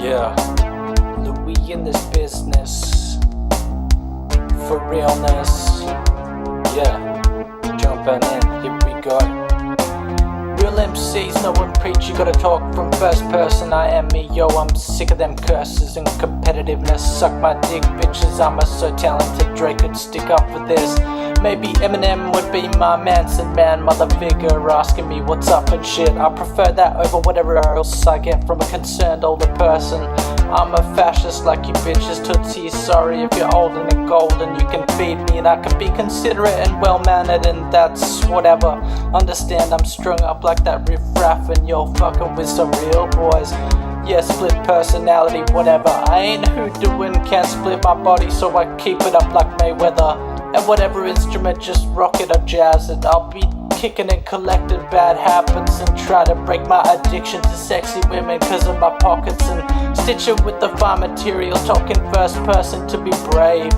Yeah, Louis in this business, for realness. Yeah, jumping in, here we go. Real MCs, no one preach, you gotta talk from first person. I am me, yo, I'm sick of them curses and competitiveness. Suck my dick, bitches, I'm so talented, Drake could stick up for this. Maybe Eminem would be my Manson man, mother figure, asking me what's up and shit. I prefer that over whatever else I get from a concerned older person. I'm a fascist like you bitches, tootsies. Sorry if you're old and golden, you can feed me and I can be considerate and well-mannered, and that's whatever. Understand I'm strung up like that riff-raff and you're fucking with some real boys. Yeah, split personality, whatever. I ain't hoodoo and can't split my body, so I keep it up like Mayweather. And whatever instrument, just rock it or jazz it. I'll be kicking and collecting bad habits and try to break my addiction to sexy women cause of my pockets, and stitch it with the fine material, talking first person to be brave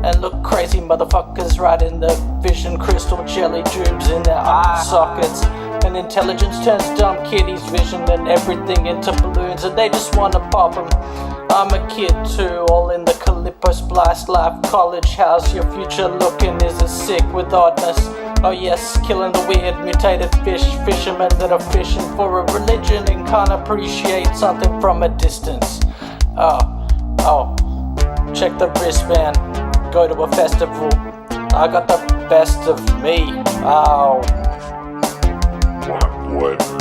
and look crazy motherfuckers right in the vision. Crystal jelly dreams in their eye sockets, and intelligence turns dumb kiddies' vision and everything into balloons, and they just wanna pop them. I'm a kid too, all in the Calippo splice life. College, how's your future looking? Is it sick with oddness? Oh yes, killing the weird mutated fishermen that are fishing for a religion and can't appreciate something from a distance. Oh, check the wristband, go to a festival, I got the best of me. Oh. What?